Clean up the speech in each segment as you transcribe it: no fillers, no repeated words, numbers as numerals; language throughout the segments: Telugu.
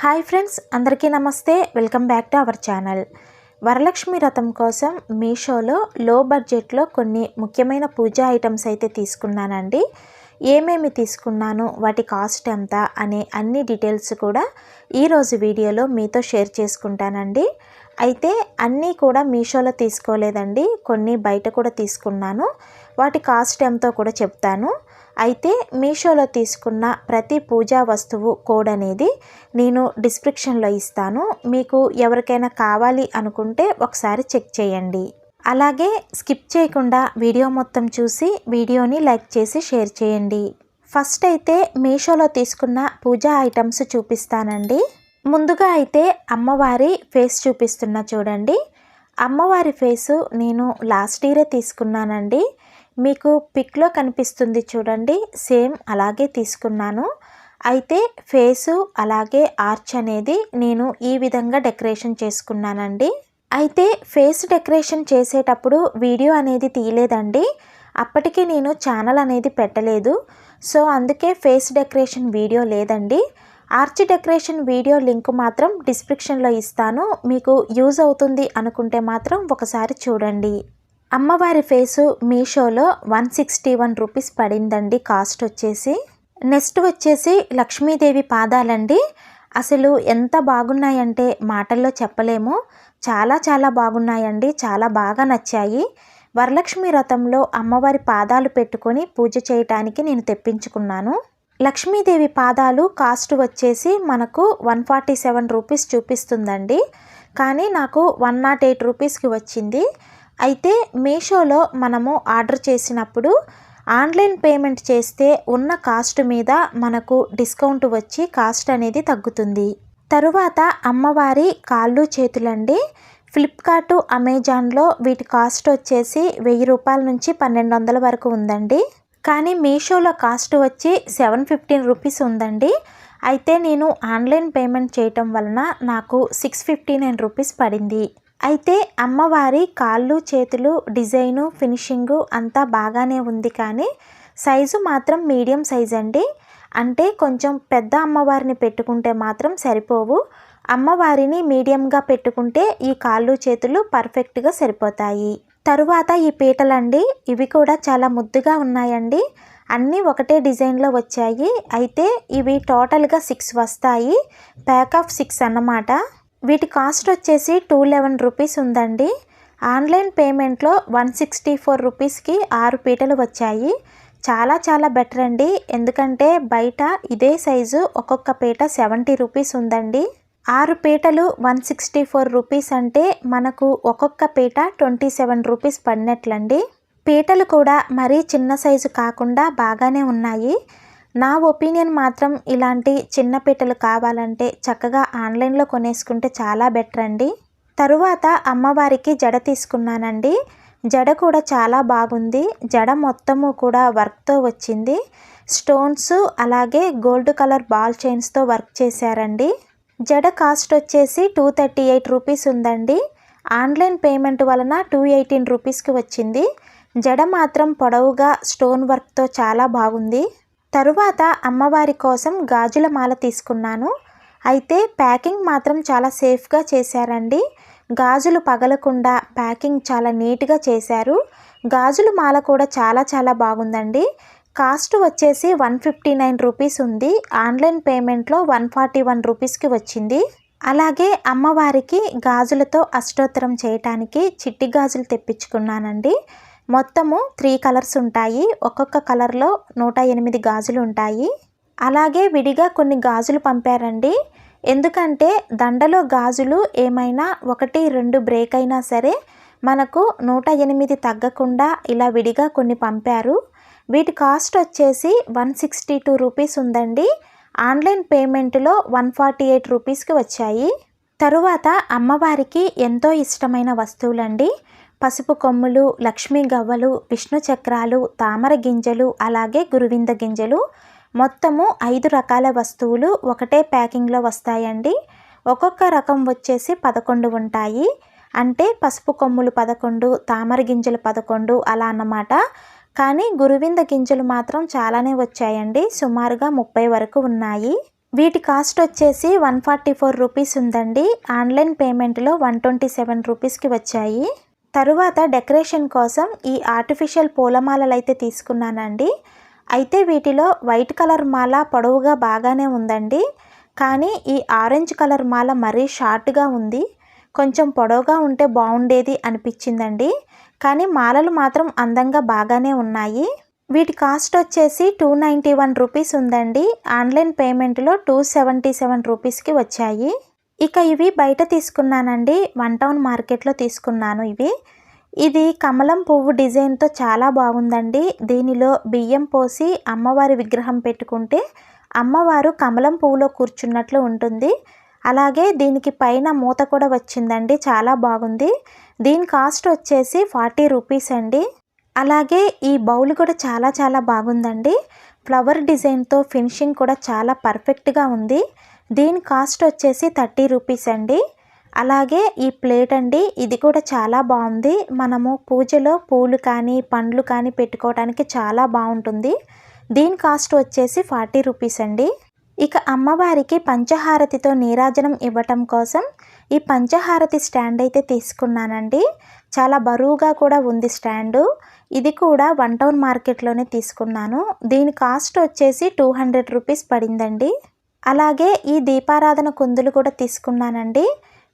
హాయ్ ఫ్రెండ్స్, అందరికీ నమస్తే. Welcome back to our channel. Varalakshmi వ్రతం కోసం మీషోలో లో బడ్జెట్లో కొన్ని ముఖ్యమైన పూజా ఐటమ్స్ అయితే తీసుకున్నానండి. ఏమేమి తీసుకున్నాను, వాటి కాస్ట్ ఎంత అనే అన్ని డీటెయిల్స్ కూడా ఈరోజు వీడియోలో మీతో షేర్ చేసుకుంటానండి. అయితే అన్నీ కూడా మీషోలో తీసుకోలేదండి, కొన్ని బయట కూడా తీసుకున్నాను. వాటి కాస్ట్ ఎంతో కూడా చెప్తాను. అయితే మీషోలో తీసుకున్న ప్రతి పూజా వస్తువు కోడ్ అనేది నేను డిస్క్రిప్షన్లో ఇస్తాను. మీకు ఎవరికైనా కావాలి అనుకుంటే ఒకసారి చెక్ చేయండి. అలాగే స్కిప్ చేయకుండా వీడియో మొత్తం చూసి వీడియోని లైక్ చేసి షేర్ చేయండి. ఫస్ట్ అయితే మీషోలో తీసుకున్న పూజా ఐటమ్స్ చూపిస్తానండి. ముందుగా అయితే అమ్మవారి ఫేస్ చూపిస్తున్నా చూడండి. అమ్మవారి ఫేసు నేను లాస్ట్ ఇయరే తీసుకున్నానండి. మీకు పిక్లో కనిపిస్తుంది చూడండి, సేమ్ అలాగే తీసుకున్నాను. అయితే ఫేసు అలాగే ఆర్చ్ అనేది నేను ఈ విధంగా డెకరేషన్ చేసుకున్నానండి. అయితే ఫేస్ డెకరేషన్ చేసేటప్పుడు వీడియో అనేది తీయలేదండి. అప్పటికి నేను ఛానల్ అనేది పెట్టలేదు, సో అందుకే ఫేస్ డెకరేషన్ వీడియో లేదండి. ఆర్చ్ డెకరేషన్ వీడియో లింక్ మాత్రం డిస్క్రిప్షన్లో ఇస్తాను. మీకు యూజ్ అవుతుంది అనుకుంటే మాత్రం ఒకసారి చూడండి. అమ్మవారి ఫేసు మీషోలో 161 రూపీస్ పడిందండి కాస్ట్ వచ్చేసి. నెక్స్ట్ వచ్చేసి లక్ష్మీదేవి పాదాలండి. అసలు ఎంత బాగున్నాయంటే మాటల్లో చెప్పలేము. చాలా బాగున్నాయండి, చాలా బాగా నచ్చాయి. వరలక్ష్మి వ్రతంలో అమ్మవారి పాదాలు పెట్టుకొని పూజ చేయటానికి నేను తెప్పించుకున్నాను. లక్ష్మీదేవి పాదాలు కాస్ట్ వచ్చేసి మనకు 147 రూపీస్ చూపిస్తుందండి, కానీ నాకు 108 రూపీస్కి వచ్చింది. అయితే మీషోలో మనము ఆర్డర్ చేసినప్పుడు ఆన్లైన్ పేమెంట్ చేస్తే ఉన్న కాస్ట్ మీద మనకు డిస్కౌంట్ వచ్చి కాస్ట్ అనేది తగ్గుతుంది. తరువాత అమ్మవారి కాళ్ళు చేతులండి. ఫ్లిప్కార్ట్, అమెజాన్లో వీటి కాస్ట్ వచ్చేసి 1000 రూపాయల నుంచి 1200 వరకు ఉందండి. కానీ మీషోలో కాస్ట్ వచ్చి 715 రూపీస్ ఉందండి. అయితే నేను ఆన్లైన్ పేమెంట్ చేయటం వలన నాకు 659 రూపీస్ పడింది. అయితే అమ్మవారి కాళ్ళు చేతులు డిజైను ఫినిషింగు అంతా బాగానే ఉంది, కానీ సైజు మాత్రం మీడియం సైజ్ అండి. అంటే కొంచెం పెద్ద అమ్మవారిని పెట్టుకుంటే మాత్రం సరిపోవు. అమ్మవారిని మీడియంగా పెట్టుకుంటే ఈ కాళ్ళు చేతులు పర్ఫెక్ట్గా సరిపోతాయి. తరువాత ఈ పీటలండి, ఇవి కూడా చాలా ముద్దుగా ఉన్నాయండి. అన్నీ ఒకటే డిజైన్లో వచ్చాయి. అయితే ఇవి టోటల్గా 6 వస్తాయి, ప్యాక్ ఆఫ్ 6 అన్నమాట. వీటి కాస్ట్ వచ్చేసి 211 రూపీస్ ఉందండి. ఆన్లైన్ పేమెంట్లో 164 రూపీస్కి 6 పీటలు వచ్చాయి. చాలా బెటర్ అండి, ఎందుకంటే బయట ఇదే సైజు ఒక్కొక్క పీట 70 రూపీస్ ఉందండి. 6 పీటలు 164 రూపీస్ అంటే మనకు ఒక్కొక్క పీట 27 రూపీస్ పడినట్లండి. పీటలు కూడా మరీ చిన్న సైజు కాకుండా బాగానే ఉన్నాయి. నా ఒపీనియన్ మాత్రం ఇలాంటి చిన్న పీటలు కావాలంటే చక్కగా ఆన్లైన్లో కొనేసుకుంటే చాలా బెటర్ అండి. తరువాత అమ్మవారికి జడ తీసుకున్నానండి. జడ కూడా చాలా బాగుంది. జడ మొత్తము కూడా వర్క్తో వచ్చింది. స్టోన్స్ అలాగే గోల్డ్ కలర్ బాల్ చైన్స్తో వర్క్ చేశారండి. జడ కాస్ట్ వచ్చేసి 238 రూపీస్ ఉందండి. ఆన్లైన్ పేమెంట్ వలన 218 రూపీస్కి వచ్చింది. జడ మాత్రం పొడవుగా స్టోన్ వర్క్తో చాలా బాగుంది. తరువాత అమ్మవారి కోసం గాజుల మాల తీసుకున్నాను. అయితే ప్యాకింగ్ మాత్రం చాలా సేఫ్గా చేశారండి. గాజులు పగలకుండా ప్యాకింగ్ చాలా నీట్గా చేశారు. గాజుల మాల కూడా చాలా బాగుందండి. కాస్ట్ వచ్చేసి 159 రూపీస్ ఉంది. ఆన్లైన్ పేమెంట్లో 141 రూపీస్కి వచ్చింది. అలాగే అమ్మవారికి గాజులతో అష్టోత్తరం చేయటానికి చిట్టి గాజులు తెప్పించుకున్నానండి. మొత్తము 3 కలర్స్ ఉంటాయి. ఒక్కొక్క కలర్లో 108 గాజులు ఉంటాయి. అలాగే విడిగా కొన్ని గాజులు పంపారండి. ఎందుకంటే దండలో గాజులు ఏమైనా 1-2 బ్రేక్ అయినా సరే మనకు 108 తగ్గకుండా ఇలా విడిగా కొన్ని పంపారు. వీటి కాస్ట్ వచ్చేసి 162 రూపీస్ ఉందండి. ఆన్లైన్ పేమెంట్లో 148 రూపీస్కి వచ్చాయి. తరువాత అమ్మవారికి ఎంతో ఇష్టమైన వస్తువులండి. పసుపు కొమ్ములు, లక్ష్మీ గవ్వలు, విష్ణు చక్రాలు, తామర గింజలు, అలాగే గురువింద గింజలు, మొత్తము 5 రకాల వస్తువులు ఒకటే ప్యాకింగ్లో వస్తాయండి. ఒక్కొక్క రకం వచ్చేసి 11 ఉంటాయి. అంటే పసుపు కొమ్ములు 11, తామర గింజలు 11 అలా అన్నమాట. కానీ గురువింద గింజలు మాత్రం చాలానే వచ్చాయండి, సుమారుగా 30 వరకు ఉన్నాయి. వీటి కాస్ట్ వచ్చేసి 144 రూపీస్ ఉందండి. ఆన్లైన్ పేమెంట్లో 127 రూపీస్కి వచ్చాయి. తరువాత డెకరేషన్ కోసం ఈ ఆర్టిఫిషియల్ పూలమాలలు అయితే తీసుకున్నానండి. అయితే వీటిలో వైట్ కలర్ మాల పొడవుగా బాగానే ఉందండి. కానీ ఈ ఆరెంజ్ కలర్ మాల మరీ షార్ట్గా ఉంది. కొంచెం పొడవుగా ఉంటే బాగుండేది అనిపించిందండి. కానీ మాలలు మాత్రం అందంగా బాగానే ఉన్నాయి. వీటి కాస్ట్ వచ్చేసి 291 రూపీస్ ఉందండి. ఆన్లైన్ పేమెంట్లో 277 రూపీస్కి వచ్చాయి. ఇక ఇవి బయట తీసుకున్నానండి. వన్ టౌన్ మార్కెట్లో తీసుకున్నాను ఇది కమలం పువ్వు డిజైన్తో చాలా బాగుందండి. దీనిలో బియ్యం పోసి అమ్మవారి విగ్రహం పెట్టుకుంటే అమ్మవారు కమలం పువ్వులో కూర్చున్నట్లు ఉంటుంది. అలాగే దీనికి పైన మూత కూడా వచ్చిందండి. చాలా బాగుంది. దీని కాస్ట్ వచ్చేసి 40 రూపీస్ అండి. అలాగే ఈ బౌల్ కూడా చాలా బాగుందండి. ఫ్లవర్ డిజైన్తో ఫినిషింగ్ కూడా చాలా పర్ఫెక్ట్గా ఉంది. దీని కాస్ట్ వచ్చేసి 30 రూపీస్ అండి. అలాగే ఈ ప్లేట్ అండి, ఇది కూడా చాలా బాగుంది. మనము పూజలో పూలు కానీ పండ్లు కానీ పెట్టుకోవడానికి చాలా బాగుంటుంది. దీని కాస్ట్ వచ్చేసి 40 రూపీస్ అండి. ఇక అమ్మవారికి పంచహారతితో నీరాజనం ఇవ్వటం కోసం ఈ పంచహారతి స్టాండ్ అయితే తీసుకున్నానండి. చాలా బరువుగా కూడా ఉంది స్టాండు. ఇది కూడా వన్ టౌన్ మార్కెట్లోనే తీసుకున్నాను. దీని కాస్ట్ వచ్చేసి 200 రూపీస్ పడిందండి. అలాగే ఈ దీపారాధన కుందులు కూడా తీసుకున్నానండి.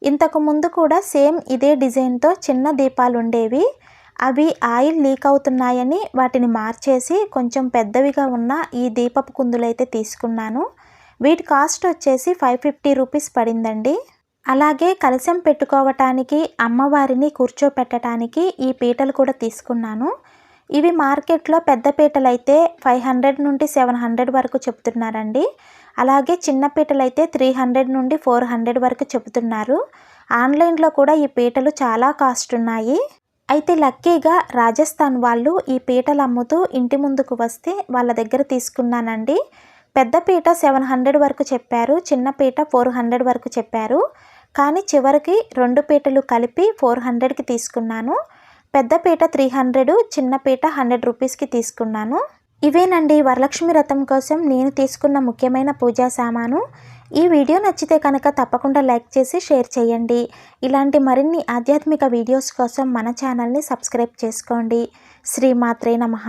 ఇంతకు ముందు కూడా సేమ్ ఇదే డిజైన్తో చిన్న దీపాలు ఉండేవి. అవి ఆయిల్ లీక్ అవుతున్నాయని వాటిని మార్చేసి కొంచెం పెద్దవిగా ఉన్న ఈ దీపపు కుందులు అయితే తీసుకున్నాను. వీటి కాస్ట్ వచ్చేసి 550 రూపీస్ పడిందండి. అలాగే కలశం పెట్టుకోవటానికి అమ్మవారిని కూర్చోపెట్టడానికి ఈ పీటలు కూడా తీసుకున్నాను. ఇవి మార్కెట్లో పెద్ద పీటలు అయితే 500 నుండి 700 వరకు చెప్తున్నారండి. అలాగే చిన్న పీటలు అయితే 300 నుండి 400 వరకు చెబుతున్నారు. ఆన్లైన్లో కూడా ఈ పీటలు చాలా కాస్ట్ ఉన్నాయి. అయితే లక్కీగా రాజస్థాన్ వాళ్ళు ఈ పీటలు అమ్ముతూ ఇంటి ముందుకు వస్తే వాళ్ళ దగ్గర తీసుకున్నానండి. పెద్ద పీట 700 వరకు చెప్పారు. చిన్న పీట 400 వరకు చెప్పారు. కానీ చివరికి 2 పీటలు కలిపి 400కి తీసుకున్నాను. పెద్ద పీట 300, చిన్న పీట 100 రూపీస్కి తీసుకున్నాను. ఇవేనండి వరలక్ష్మి వ్రతం కోసం నేను తీసుకున్న ముఖ్యమైన పూజా సామాను. ఈ వీడియో నచ్చితే కనుక తప్పకుండా లైక్ చేసి షేర్ చేయండి. ఇలాంటి మరిన్ని ఆధ్యాత్మిక వీడియోస్ కోసం మన ఛానల్ని సబ్స్క్రైబ్ చేసుకోండి. శ్రీమాత్రే నమః.